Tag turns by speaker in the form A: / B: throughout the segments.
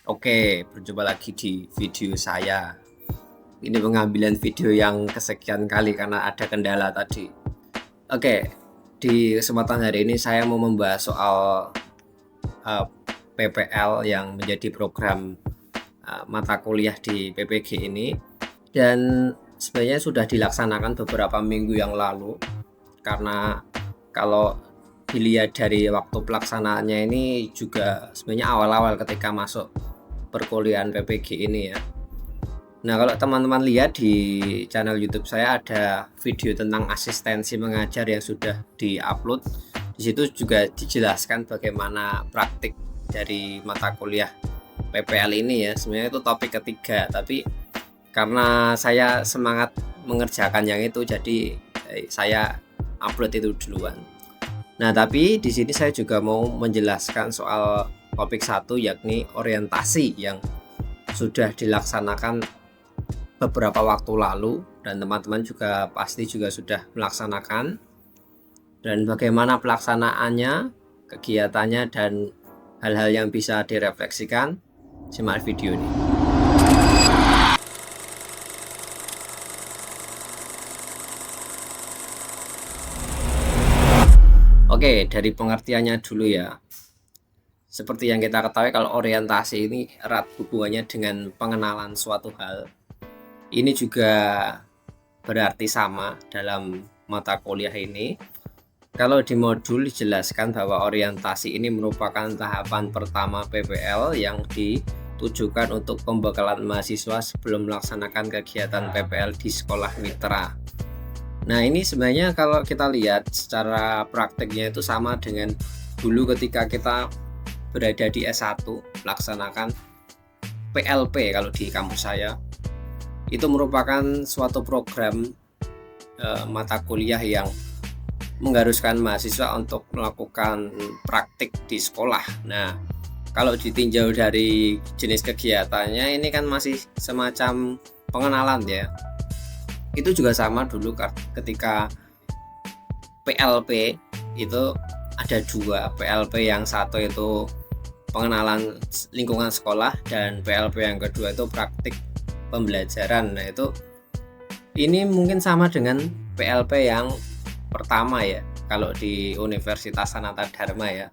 A: Oke, berjumpa lagi di video saya. Ini pengambilan video yang kesekian kali karena ada kendala tadi. Oke, di kesempatan hari ini saya mau membahas soal PPL yang menjadi program mata kuliah di PPG ini, dan sebenarnya sudah dilaksanakan beberapa minggu yang lalu. Karena kalau dilihat dari waktu pelaksanaannya ini juga sebenarnya awal-awal ketika masuk perkuliahan PPG ini ya. Nah, kalau teman-teman lihat di channel YouTube saya ada video tentang asistensi mengajar yang sudah di-upload. Di situ juga dijelaskan bagaimana praktik dari mata kuliah PPL ini ya. Sebenarnya itu topik ketiga, tapi karena saya semangat mengerjakan yang itu, jadi saya upload itu duluan. Nah, tapi di sini saya juga mau menjelaskan soal topik satu, yakni orientasi yang sudah dilaksanakan beberapa waktu lalu, dan teman-teman juga pasti juga sudah melaksanakan. Dan bagaimana pelaksanaannya, kegiatannya, dan hal-hal yang bisa direfleksikan, simak video ini. Oke, dari pengertiannya dulu ya. Seperti yang kita ketahui, kalau orientasi ini erat hubungannya dengan pengenalan suatu hal. Ini juga berarti sama dalam mata kuliah ini. Kalau di modul dijelaskan bahwa orientasi ini merupakan tahapan pertama PPL yang ditujukan untuk pembekalan mahasiswa sebelum melaksanakan kegiatan PPL di sekolah mitra. Nah, ini sebenarnya kalau kita lihat secara prakteknya itu sama dengan dulu ketika kita berada di S1 melaksanakan PLP kalau di kampus saya. Itu merupakan suatu program mata kuliah yang mengharuskan mahasiswa untuk melakukan praktik di sekolah. Nah, kalau ditinjau dari jenis kegiatannya, ini kan masih semacam pengenalan ya. Itu juga sama dulu ketika PLP itu ada dua. PLP yang satu itu pengenalan lingkungan sekolah, dan PLP yang kedua itu praktik pembelajaran. Nah, ini mungkin sama dengan PLP yang pertama ya, kalau di Universitas Sanata Dharma ya.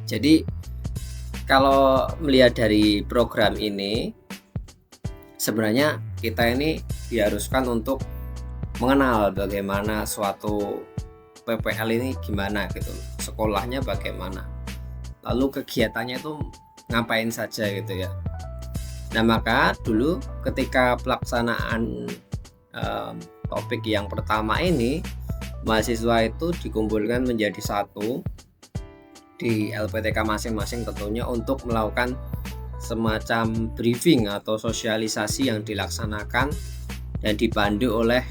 A: Jadi kalau melihat dari program ini, sebenarnya kita ini diharuskan untuk mengenal bagaimana suatu PPL ini gimana gitu, sekolahnya bagaimana, lalu kegiatannya itu ngapain saja gitu ya. Nah, maka dulu ketika pelaksanaan topik yang pertama ini, mahasiswa itu dikumpulkan menjadi satu di LPTK masing-masing tentunya untuk melakukan semacam briefing atau sosialisasi yang dilaksanakan dan dipandu oleh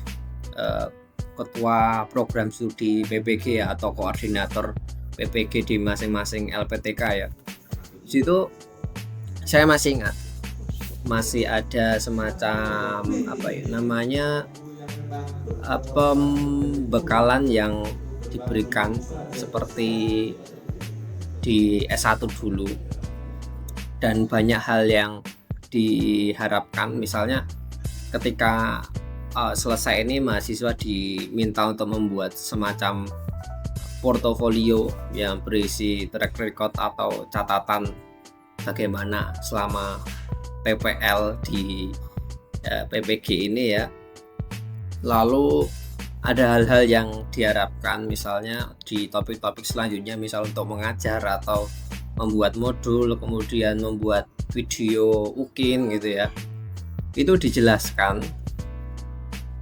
A: ketua program studi PPG ya, atau koordinator PPG di masing-masing LPTK ya. Di situ saya masih ingat, masih ada semacam pembekalan yang diberikan seperti di S1 dulu, dan banyak hal yang diharapkan. Misalnya ketika selesai ini, mahasiswa diminta untuk membuat semacam portofolio yang berisi track record atau catatan bagaimana selama PPL di PPG ini ya. Lalu ada hal-hal yang diharapkan, misalnya di topik-topik selanjutnya, misal untuk mengajar atau membuat modul, kemudian membuat video UKIN gitu ya. Itu dijelaskan.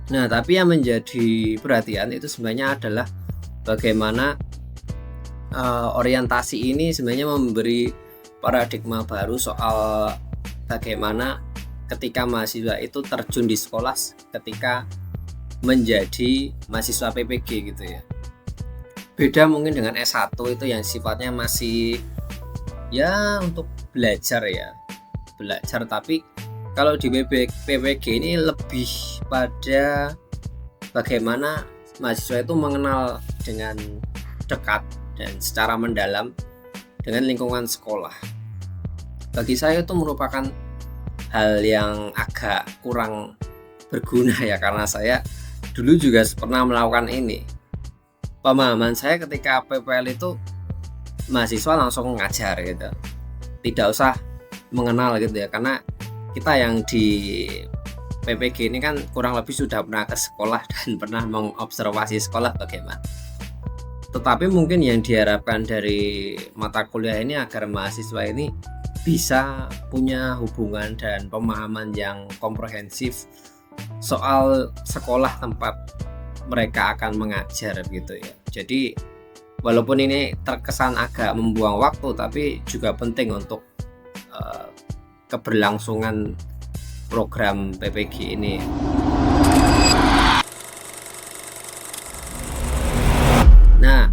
A: Nah, tapi yang menjadi perhatian itu sebenarnya adalah bagaimana orientasi ini sebenarnya memberi paradigma baru soal bagaimana ketika mahasiswa itu terjun di sekolah ketika menjadi mahasiswa PPG gitu ya. Beda mungkin dengan S1 itu yang sifatnya masih ya untuk belajar ya, tapi kalau di PPG ini lebih pada bagaimana mahasiswa itu mengenal dengan dekat dan secara mendalam dengan lingkungan sekolah. bagi saya itu merupakan hal yang agak kurang berguna ya, karena saya dulu juga pernah melakukan ini. Pemahaman saya ketika PPL itu mahasiswa langsung ngajar gitu, tidak usah mengenal gitu ya, karena kita yang di PPG ini kan kurang lebih sudah pernah ke sekolah dan pernah mengobservasi sekolah bagaimana. Tetapi mungkin yang diharapkan dari mata kuliah ini agar mahasiswa ini bisa punya hubungan dan pemahaman yang komprehensif soal sekolah tempat mereka akan mengajar gitu ya. Jadi walaupun ini terkesan agak membuang waktu, tapi juga penting untuk keberlangsungan program PPG ini. Nah,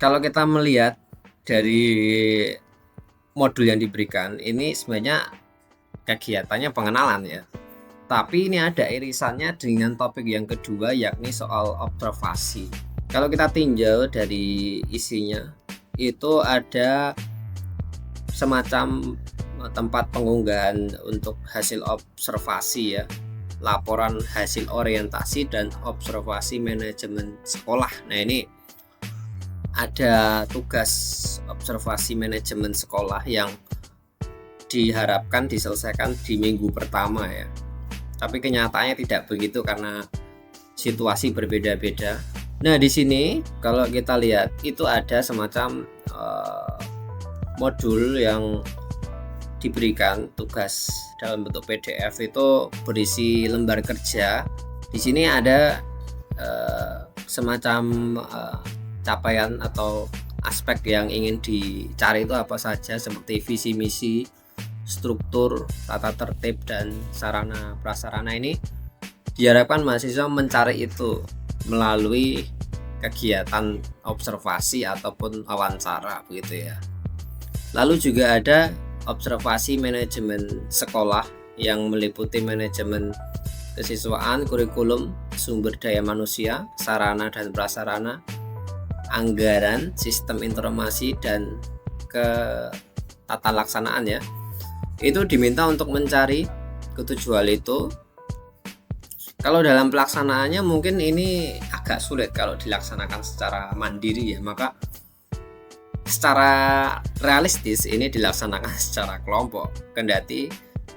A: kalau kita melihat dari modul yang diberikan ini sebenarnya kegiatannya pengenalan ya. Tapi ini ada irisannya dengan topik yang kedua, yakni soal observasi. Kalau kita tinjau dari isinya, itu ada semacam tempat pengunggahan untuk hasil observasi ya, laporan hasil orientasi dan observasi manajemen sekolah. Nah, ini ada tugas observasi manajemen sekolah yang diharapkan diselesaikan di minggu pertama ya. Tapi kenyataannya tidak begitu karena situasi berbeda-beda. Nah, di sini kalau kita lihat itu ada semacam modul yang diberikan tugas dalam bentuk PDF, itu berisi lembar kerja. Di sini ada semacam capaian atau aspek yang ingin dicari itu apa saja, seperti visi misi, struktur, tata tertib, dan sarana prasarana. Ini diharapkan mahasiswa mencari itu melalui kegiatan observasi ataupun wawancara begitu ya. Lalu juga ada observasi manajemen sekolah yang meliputi manajemen kesiswaan, kurikulum, sumber daya manusia, sarana dan prasarana, anggaran, sistem informasi, dan ke tata laksanaan ya. Itu diminta untuk mencari ketujuan itu. Kalau dalam pelaksanaannya mungkin ini agak sulit kalau dilaksanakan secara mandiri ya, maka secara realistis ini dilaksanakan secara kelompok, kendati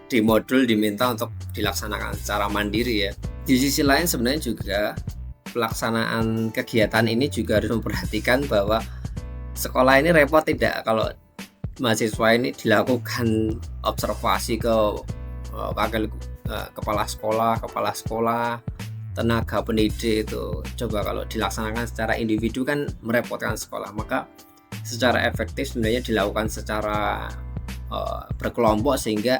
A: di modul diminta untuk dilaksanakan secara mandiri ya. Di sisi lain sebenarnya juga pelaksanaan kegiatan ini juga harus memperhatikan bahwa sekolah ini repot tidak kalau mahasiswa ini dilakukan observasi ke wakil kepala sekolah, tenaga pendidik. Itu coba kalau dilaksanakan secara individu kan merepotkan sekolah, maka secara efektif sebenarnya dilakukan secara berkelompok sehingga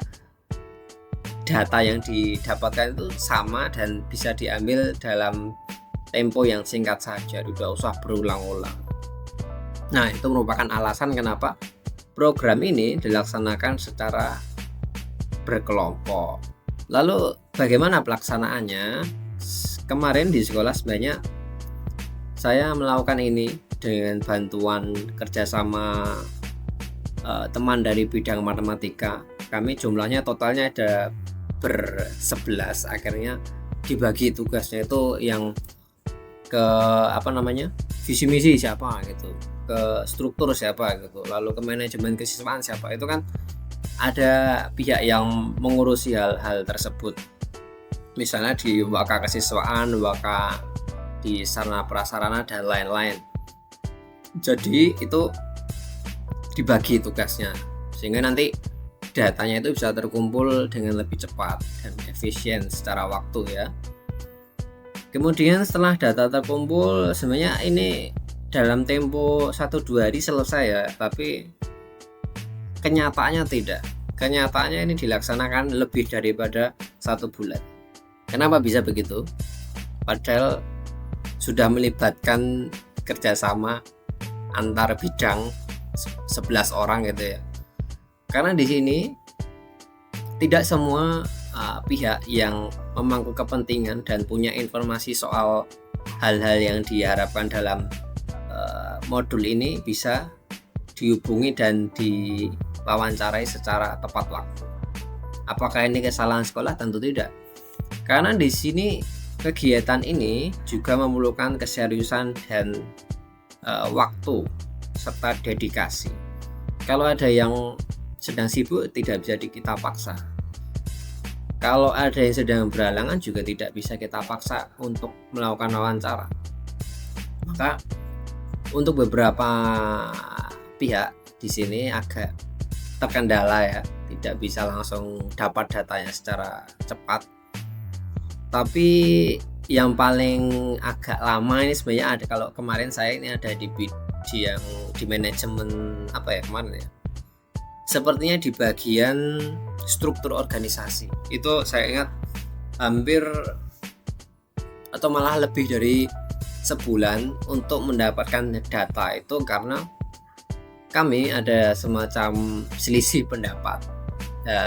A: data yang didapatkan itu sama dan bisa diambil dalam tempo yang singkat saja, tidak usah berulang-ulang. Nah, itu merupakan alasan kenapa program ini dilaksanakan secara berkelompok. Lalu bagaimana pelaksanaannya? Kemarin di sekolah sebenarnya saya melakukan ini dengan bantuan kerjasama teman dari bidang matematika. Kami jumlahnya totalnya ada ber-11. Akhirnya dibagi tugasnya itu yang ke visi misi siapa gitu, ke struktur siapa gitu, lalu ke manajemen kesiswaan siapa. Itu kan ada pihak yang mengurusi hal-hal tersebut, misalnya di waka kesiswaan, waka di sarana prasarana, dan lain-lain. Jadi itu dibagi tugasnya sehingga nanti datanya itu bisa terkumpul dengan lebih cepat dan efisien secara waktu ya. Kemudian setelah data terkumpul, sebenarnya ini dalam tempo 1-2 hari selesai ya, tapi kenyataannya tidak. Kenyataannya ini dilaksanakan lebih daripada 1 bulan. Kenapa bisa begitu? Padahal sudah melibatkan kerjasama antar bidang 11 orang gitu ya. Karena di sini tidak semua pihak yang memangku kepentingan dan punya informasi soal hal-hal yang diharapkan dalam modul ini bisa dihubungi dan diwawancarai secara tepat waktu. Apakah ini kesalahan sekolah? Tentu tidak. Karena di sini kegiatan ini juga memerlukan keseriusan dan waktu serta dedikasi. Kalau ada yang sedang sibuk tidak bisa kita paksa. Kalau ada yang sedang berhalangan juga tidak bisa kita paksa untuk melakukan wawancara. Maka untuk beberapa pihak di sini agak terkendala ya, tidak bisa langsung dapat datanya secara cepat. Tapi yang paling agak lama ini sebenarnya ada, kalau kemarin saya ini ada di yang di manajemen apa ya kemarin ya, sepertinya di bagian struktur organisasi. Itu saya ingat hampir atau malah lebih dari sebulan untuk mendapatkan data itu, karena kami ada semacam selisih pendapat.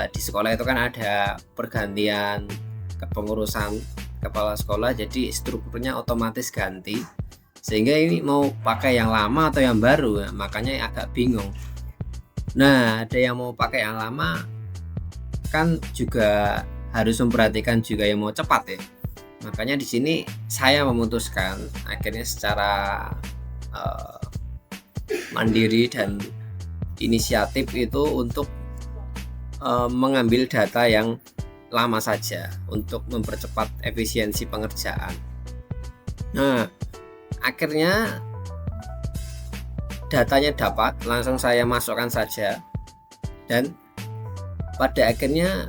A: Di sekolah itu kan ada pergantian kepengurusan kepala sekolah, jadi strukturnya otomatis ganti, sehingga ini mau pakai yang lama atau yang baru, makanya agak bingung. Nah, ada yang mau pakai yang lama kan juga harus memperhatikan juga yang mau cepat ya. Makanya di sini saya memutuskan akhirnya secara mandiri dan inisiatif itu untuk mengambil data yang lama saja untuk mempercepat efisiensi pengerjaan. Nah, akhirnya datanya dapat, langsung saya masukkan saja, dan pada akhirnya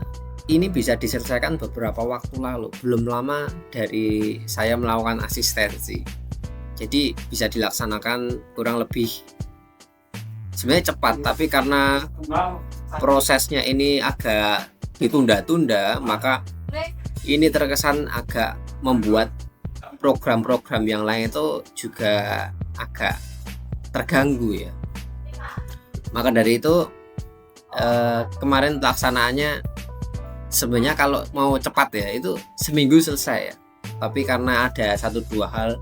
A: ini bisa diselesaikan beberapa waktu lalu, belum lama dari saya melakukan asistensi. Jadi bisa dilaksanakan kurang lebih sebenarnya cepat, tapi karena prosesnya ini agak ditunda-tunda, maka ini terkesan agak membuat program-program yang lain itu juga agak terganggu ya. Maka dari itu kemarin pelaksanaannya sebenarnya kalau mau cepat ya itu seminggu selesai ya, tapi karena ada 1-2 hal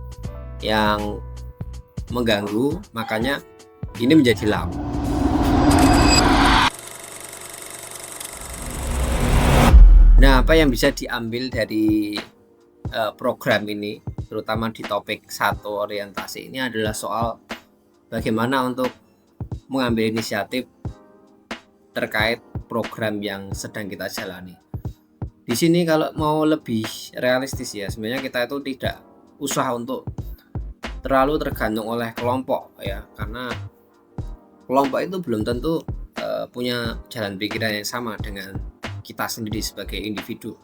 A: yang mengganggu, makanya ini menjadi lama. Nah, apa yang bisa diambil dari program ini, terutama di topik 1 orientasi ini, adalah soal bagaimana untuk mengambil inisiatif terkait program yang sedang kita jalani. Di sini kalau mau lebih realistis ya, sebenarnya kita itu tidak usah untuk terlalu tergantung oleh kelompok ya, karena kelompok itu belum tentu punya jalan pikiran yang sama dengan kita sendiri sebagai individu.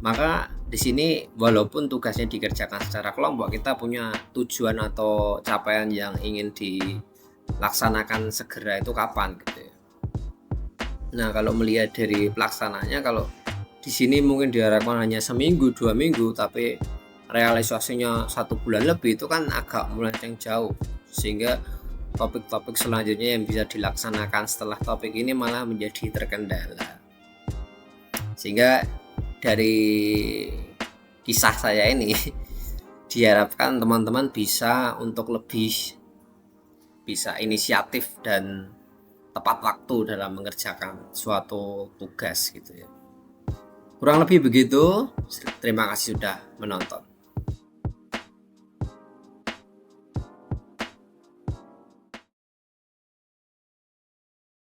A: Maka di sini walaupun tugasnya dikerjakan secara kelompok, kita punya tujuan atau capaian yang ingin dilaksanakan segera itu kapan gitu ya. Nah, kalau melihat dari pelaksananya, kalau di sini mungkin diharapkan hanya seminggu 2 minggu, tapi realisasinya 1 bulan lebih, itu kan agak melenceng jauh, sehingga topik-topik selanjutnya yang bisa dilaksanakan setelah topik ini malah menjadi terkendala. Sehingga dari kisah saya ini diharapkan teman-teman bisa untuk lebih bisa inisiatif dan tepat waktu dalam mengerjakan suatu tugas gitu ya. Kurang lebih begitu. Terima kasih sudah menonton.